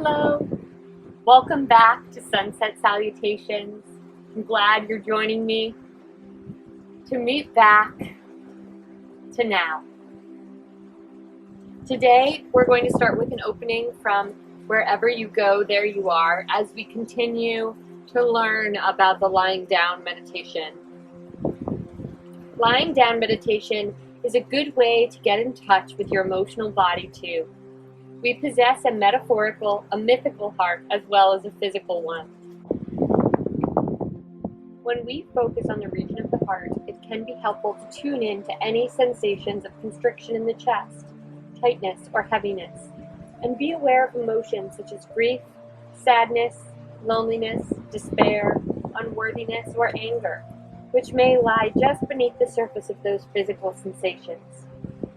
Hello, welcome back to Sunset Salutations. I'm glad you're joining me to meet back to now. Today we're going to start with an opening from Wherever You Go, There You Are, as we continue to learn about the lying down meditation. Lying down meditation is a good way to get in touch with your emotional body too. We possess a mythical heart as well as a physical one. When we focus on the region of the heart, it can be helpful to tune in to any sensations of constriction in the chest, tightness, or heaviness, and be aware of emotions such as grief, sadness, loneliness, despair, unworthiness, or anger, which may lie just beneath the surface of those physical sensations.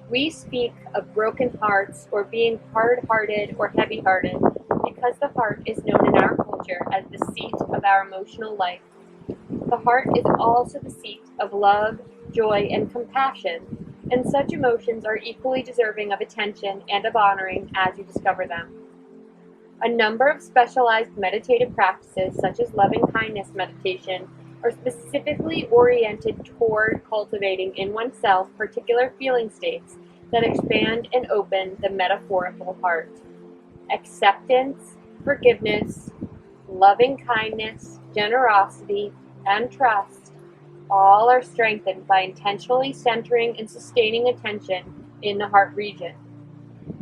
We speak of broken hearts or being hard-hearted or heavy-hearted because the heart is known in our culture as the seat of our emotional life. The heart is also the seat of love, joy, and compassion, and such emotions are equally deserving of attention and of honoring as you discover them. A number of specialized meditative practices, such as loving-kindness meditation, are specifically oriented toward cultivating in oneself particular feeling states that expand and open the metaphorical heart. Acceptance, forgiveness, loving kindness, generosity, and trust all are strengthened by intentionally centering and sustaining attention in the heart region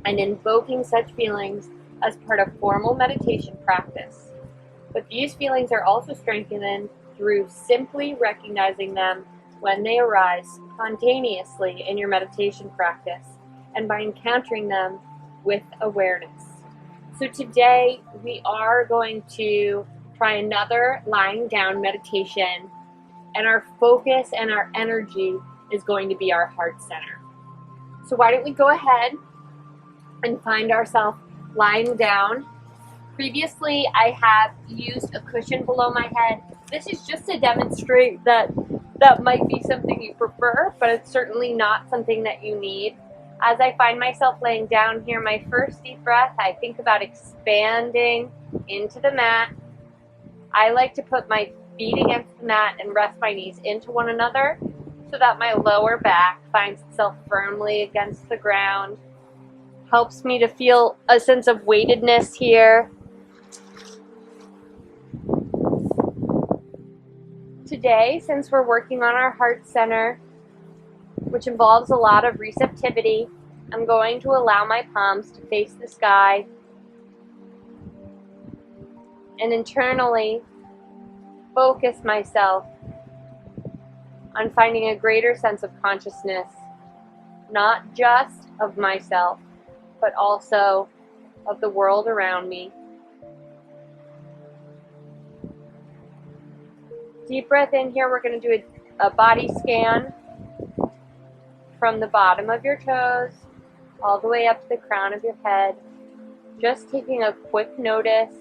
and invoking such feelings as part of formal meditation practice. But these feelings are also strengthened through simply recognizing them when they arise spontaneously in your meditation practice and by encountering them with awareness. So today we are going to try another lying down meditation, and our focus and our energy is going to be our heart center. So why don't we go ahead and find ourselves lying down. Previously, I have used a cushion below my head. This is just to demonstrate that might be something you prefer, but it's certainly not something that you need. As I find myself laying down here, my first deep breath, I think about expanding into the mat. I like to put my feet against the mat and rest my knees into one another so that my lower back finds itself firmly against the ground. Helps me to feel a sense of weightedness here. Today, since we're working on our heart center, which involves a lot of receptivity, I'm going to allow my palms to face the sky and internally focus myself on finding a greater sense of consciousness, not just of myself, but also of the world around me. Deep breath in here. We're going to do a body scan from the bottom of your toes all the way up to the crown of your head. Just taking a quick notice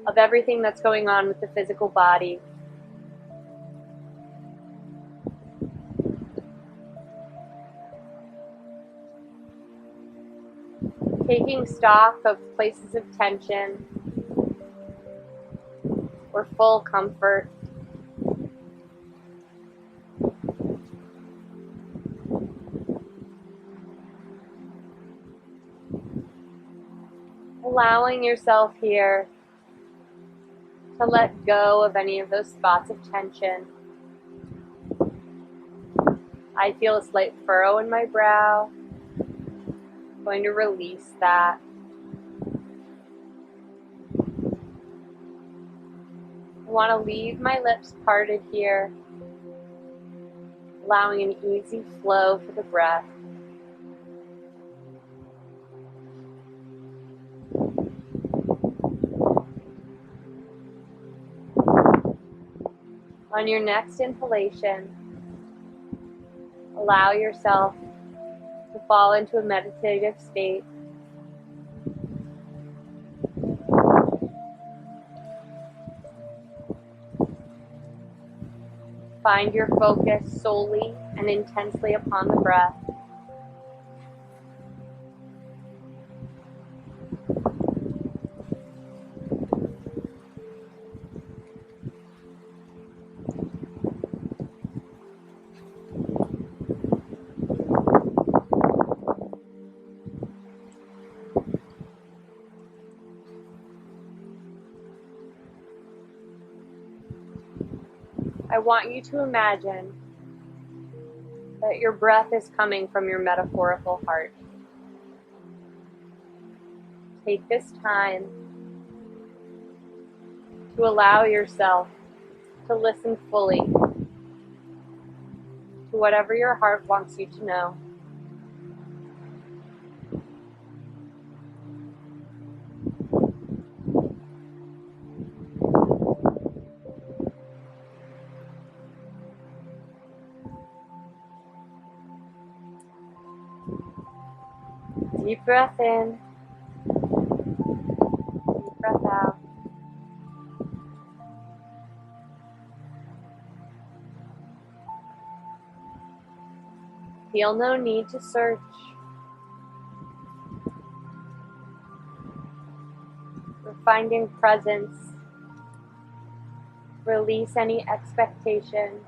of everything that's going on with the physical body. Taking stock of places of tension or full comfort. Allowing yourself here to let go of any of those spots of tension. I feel a slight furrow in my brow. I'm going to release that. I want to leave my lips parted here, allowing an easy flow for the breath. On your next inhalation, allow yourself to fall into a meditative state. Find your focus solely and intensely upon the breath. want you to imagine that your breath is coming from your metaphorical heart. Take this time to allow yourself to listen fully to whatever your heart wants you to know. Deep breath in, deep breath out. Feel no need to search. We're finding presence. Release any expectation.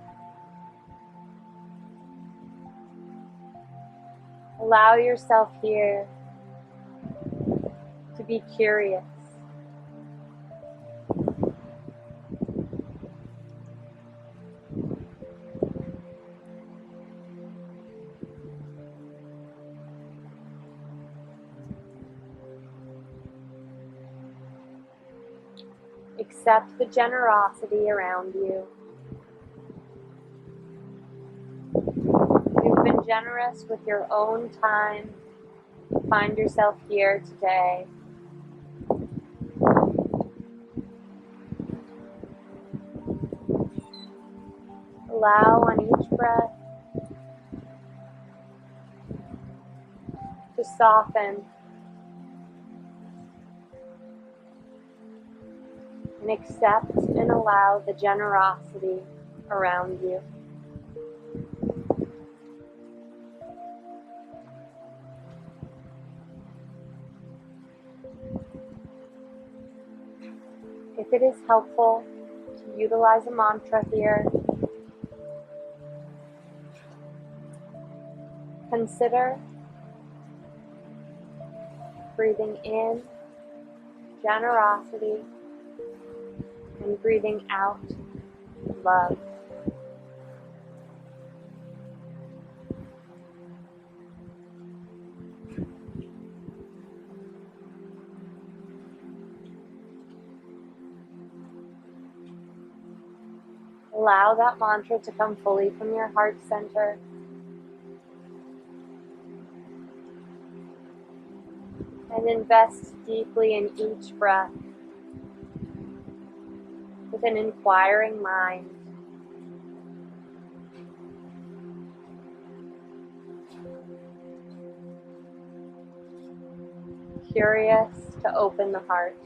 Allow yourself here to be curious. Accept the generosity around you. You've been generous with your own time. Find yourself here today. Allow on each breath to soften and accept and allow the generosity around you. If it is helpful to utilize a mantra here, consider breathing in generosity and breathing out love. Allow that mantra to come fully from your heart center. And invest deeply in each breath with an inquiring mind. Curious to open the heart.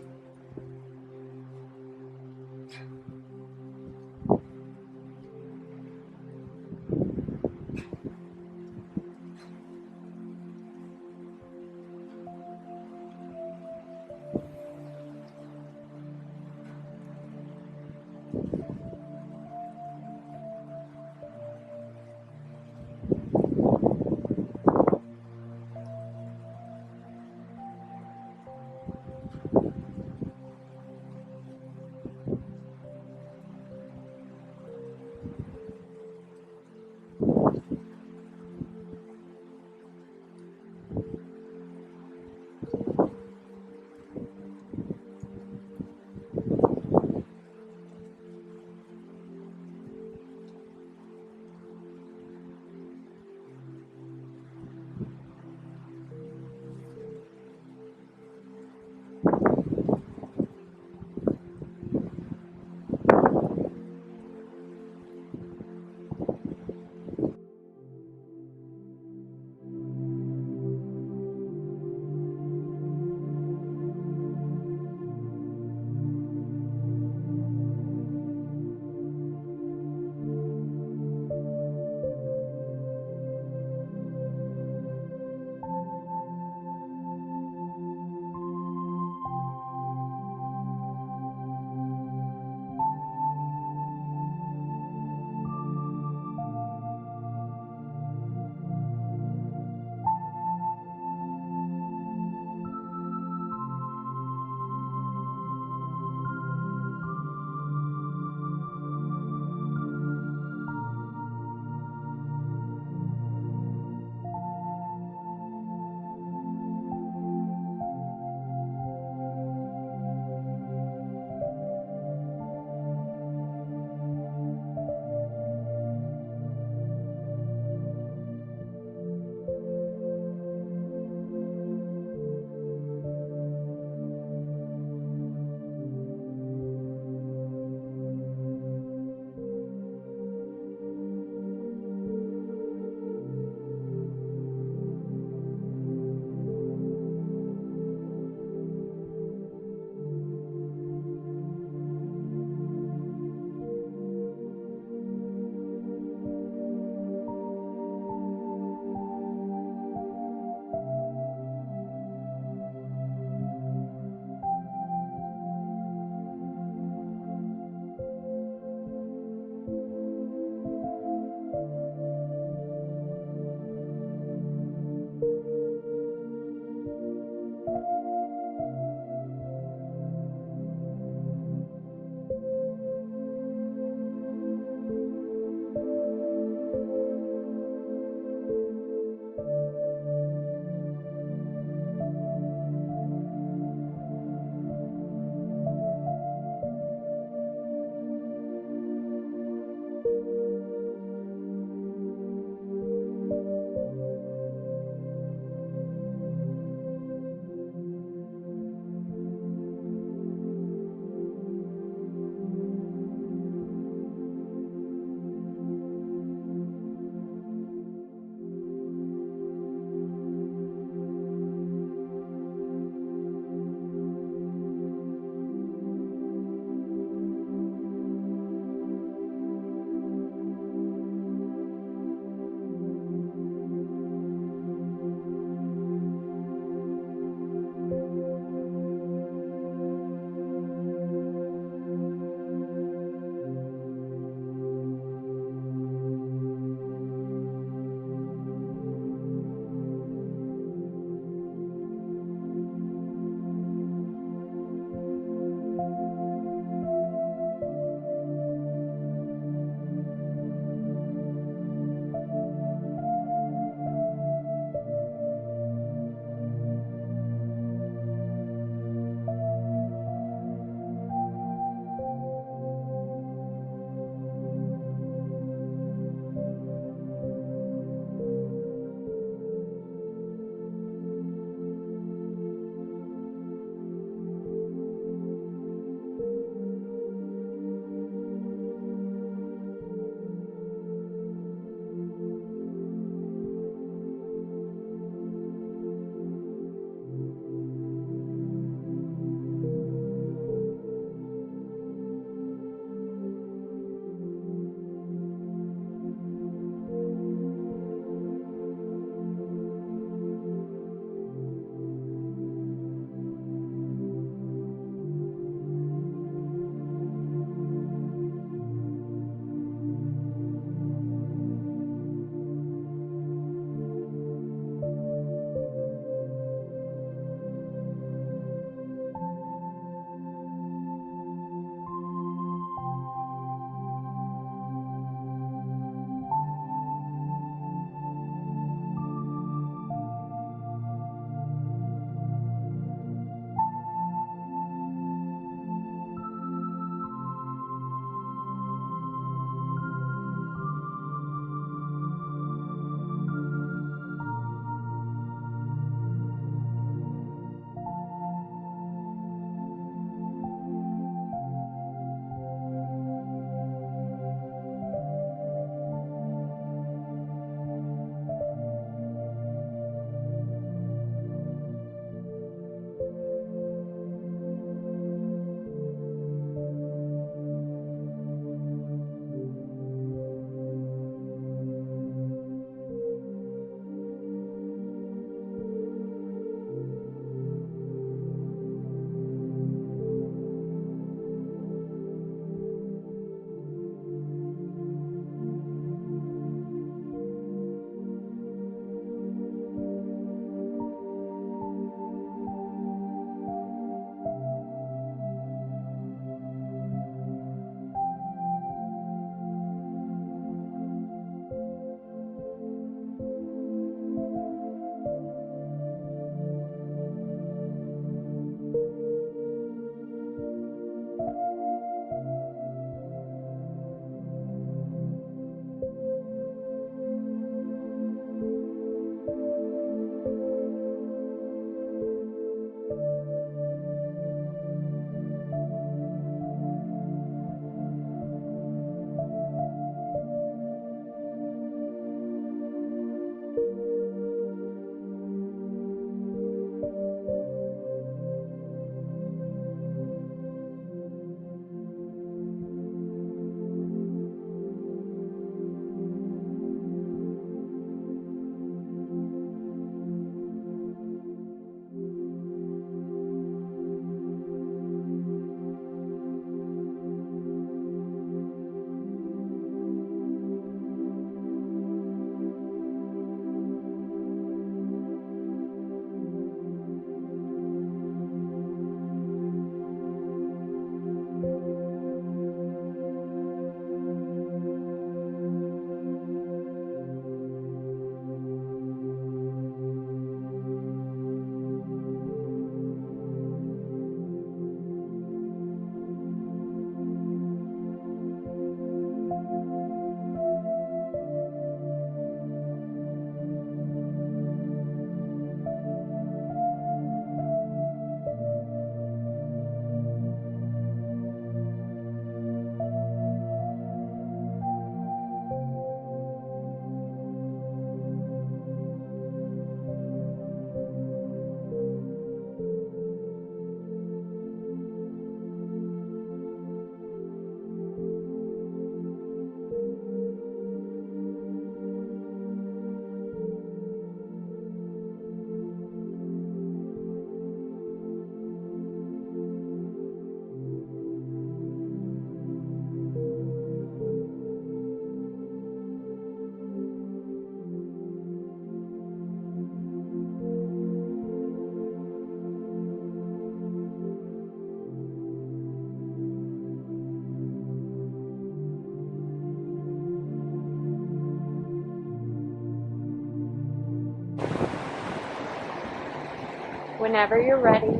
Whenever you're ready,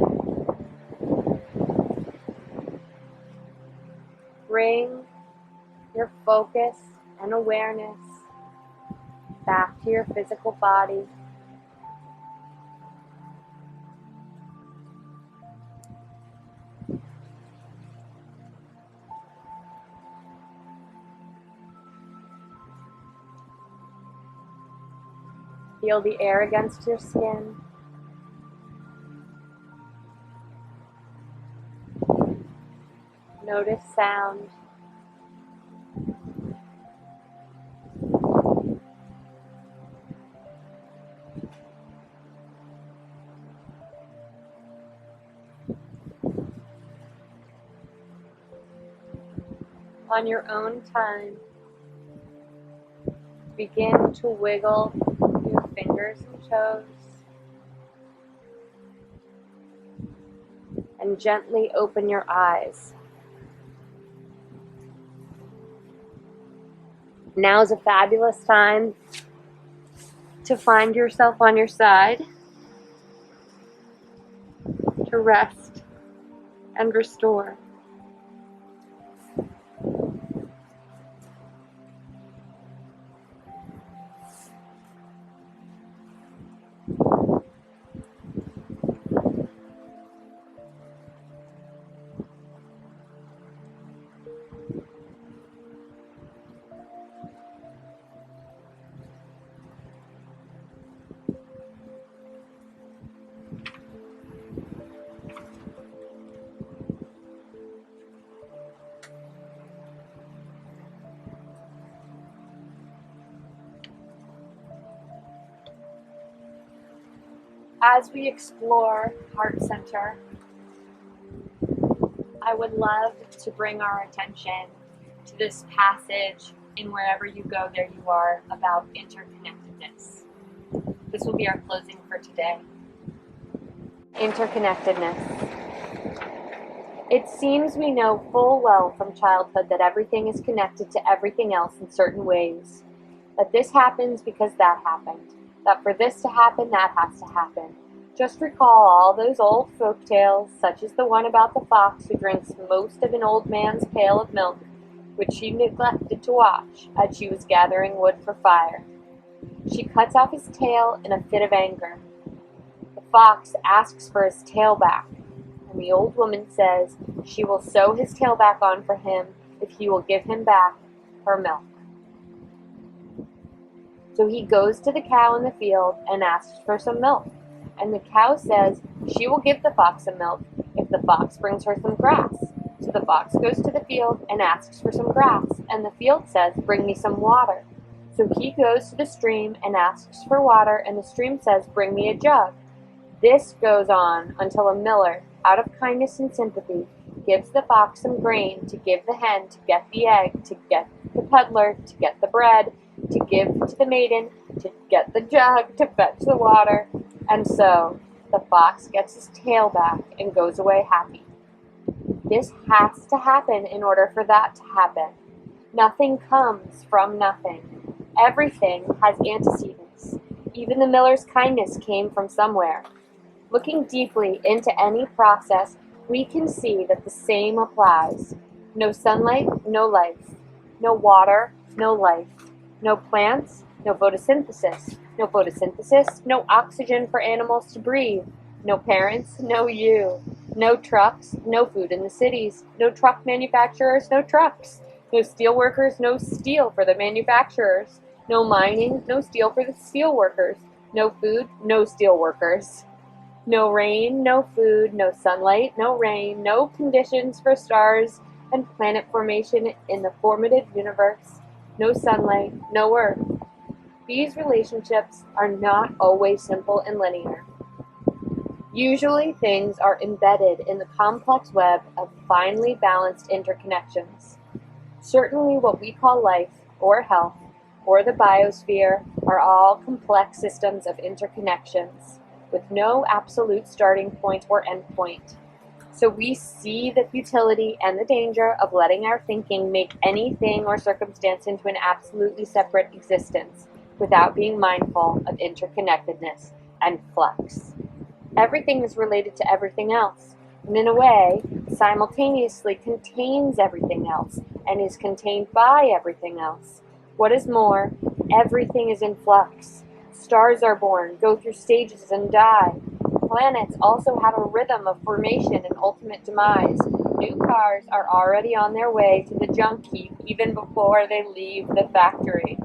bring your focus and awareness back to your physical body. Feel the air against your skin. Notice sound. On your own time, begin to wiggle your fingers and toes and gently open your eyes. Now is a fabulous time to find yourself on your side, to rest and restore. As we explore Heart Center, I would love to bring our attention to this passage in Wherever You Go, There You Are about interconnectedness. This will be our closing for today. Interconnectedness. It seems we know full well from childhood that everything is connected to everything else in certain ways. That this happens because that happened. That for this to happen, that has to happen. Just recall all those old folk tales, such as the one about the fox who drinks most of an old man's pail of milk, which she neglected to watch as she was gathering wood for fire. She cuts off his tail in a fit of anger. The fox asks for his tail back, and the old woman says she will sew his tail back on for him if he will give him back her milk. So he goes to the cow in the field and asks for some milk. And the cow says she will give the fox some milk if the fox brings her some grass. So the fox goes to the field and asks for some grass. And the field says, bring me some water. So he goes to the stream and asks for water. And the stream says, bring me a jug. This goes on until a miller, out of kindness and sympathy, gives the fox some grain to give the hen to get the egg, to get the peddler to get the bread, to give to the maiden, to get the jug, to fetch the water. And so the fox gets his tail back and goes away happy. This has to happen in order for that to happen. Nothing comes from nothing. Everything has antecedents. Even the miller's kindness came from somewhere. Looking deeply into any process, we can see that the same applies. No sunlight, no life. No water, no life. No plants, no photosynthesis. No photosynthesis, no oxygen for animals to breathe. No parents, no you. No trucks, no food in the cities. No truck manufacturers, no trucks. No steel workers, no steel for the manufacturers. No mining, no steel for the steel workers. No food, no steel workers. No rain, no food, no sunlight, no rain, no conditions for stars and planet formation in the formative universe. No sunlight, no earth. These relationships are not always simple and linear. Usually things are embedded in the complex web of finely balanced interconnections. Certainly what we call life, or health, or the biosphere are all complex systems of interconnections, with no absolute starting point or end point. So we see the futility and the danger of letting our thinking make anything or circumstance into an absolutely separate existence without being mindful of interconnectedness and flux. Everything is related to everything else, and in a way, simultaneously contains everything else, and is contained by everything else. What is more, everything is in flux. Stars are born, go through stages, and die. Planets also have a rhythm of formation and ultimate demise. New cars are already on their way to the junk heap even before they leave the factory.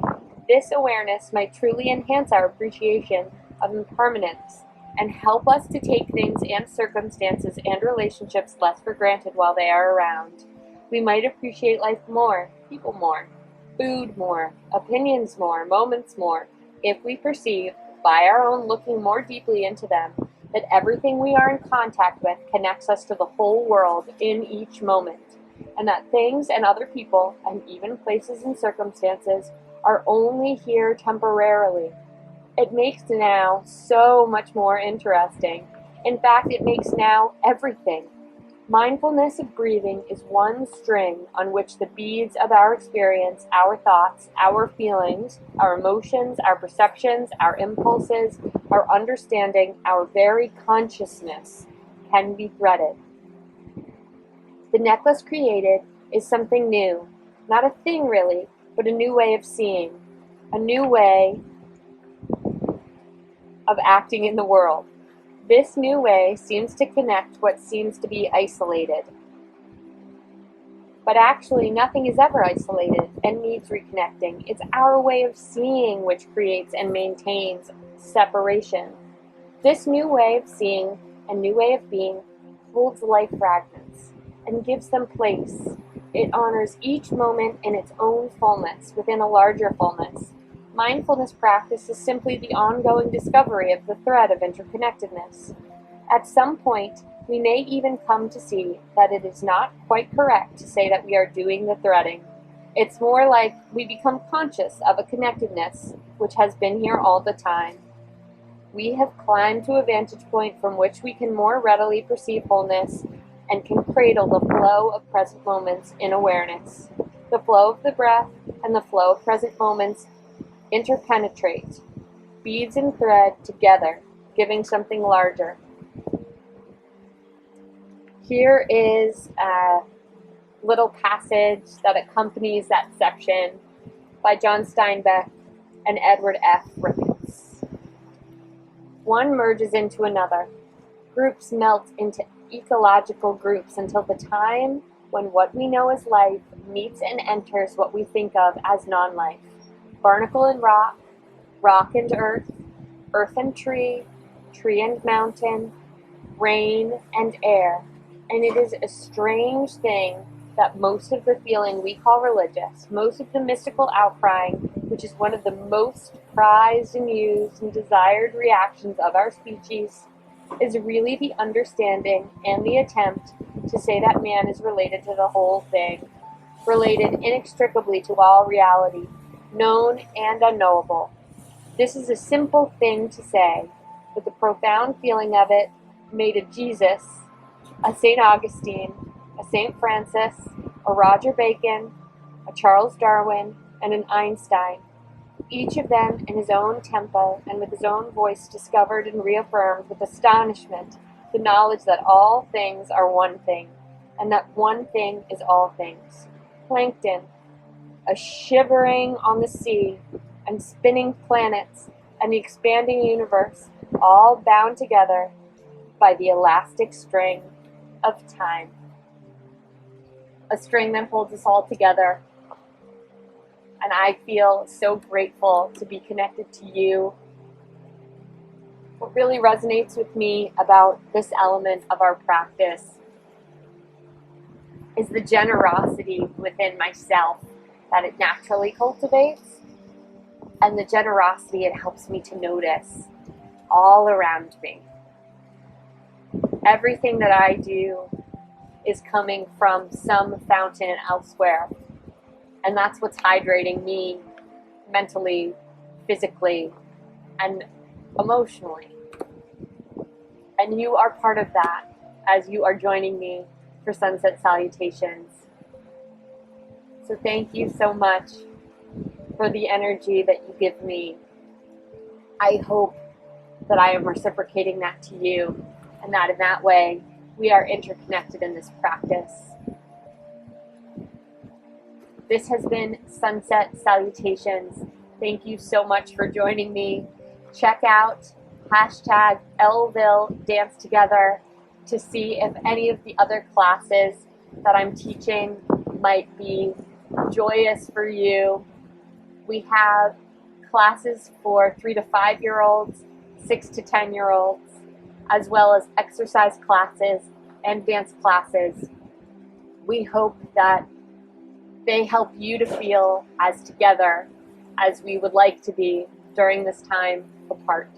This awareness might truly enhance our appreciation of impermanence and help us to take things and circumstances and relationships less for granted while they are around. We might appreciate life more, people more, food more, opinions more, moments more, if we perceive, by our own looking more deeply into them, that everything we are in contact with connects us to the whole world in each moment, and that things and other people, and even places and circumstances, are only here temporarily. It makes now so much more interesting. In fact, it makes now everything. Mindfulness of breathing is one string on which the beads of our experience, our thoughts, our feelings, our emotions, our perceptions, our impulses, our understanding, our very consciousness can be threaded. The necklace created is something new, not a thing really, but a new way of seeing, a new way of acting in the world. This new way seems to connect what seems to be isolated. But actually, nothing is ever isolated and needs reconnecting. It's our way of seeing which creates and maintains separation. This new way of seeing and new way of being holds life fragments and gives them place. It honors each moment in its own fullness within a larger fullness. Mindfulness practice is simply the ongoing discovery of the thread of interconnectedness. At some point, we may even come to see that it is not quite correct to say that we are doing the threading. It's more like we become conscious of a connectedness which has been here all the time. We have climbed to a vantage point from which we can more readily perceive wholeness and can cradle the flow of present moments in awareness. The flow of the breath and the flow of present moments interpenetrate, beads and thread together, giving something larger. Here is a little passage that accompanies that section by John Steinbeck and Edward F. Ricketts. One merges into another. Groups melt into ecological groups until the time when what we know as life meets and enters what we think of as non-life. Barnacle and rock, rock and earth, earth and tree, tree and mountain, rain and air. And it is a strange thing that most of the feeling we call religious, most of the mystical outcrying, which is one of the most prized and used and desired reactions of our species, is really the understanding and the attempt to say that man is related to the whole thing, related inextricably to all reality, known and unknowable. This is a simple thing to say, but the profound feeling of it made a Jesus, a St. Augustine, a St. Francis, a Roger Bacon, a Charles Darwin, and an Einstein, each of them in his own tempo and with his own voice discovered and reaffirmed with astonishment the knowledge that all things are one thing, and that one thing is all things. Plankton, a shivering on the sea, and spinning planets, and the expanding universe, all bound together by the elastic string of time. A string that holds us all together. And I feel so grateful to be connected to you. What really resonates with me about this element of our practice is the generosity within myself that it naturally cultivates, and the generosity it helps me to notice all around me. Everything that I do is coming from some fountain elsewhere, and that's what's hydrating me mentally, physically, and emotionally. And you are part of that as you are joining me for Sunset Salutations. So thank you so much for the energy that you give me. I hope that I am reciprocating that to you, and that in that way we are interconnected in this practice. This has been Sunset Salutations. Thank you so much for joining me. Check out hashtag Lville Dance Together to see if any of the other classes that I'm teaching might be joyous for you. We have classes for 3 to 5 year olds, 6 to 10 year olds, as well as exercise classes and dance classes. We hope that they help you to feel as together as we would like to be during this time apart.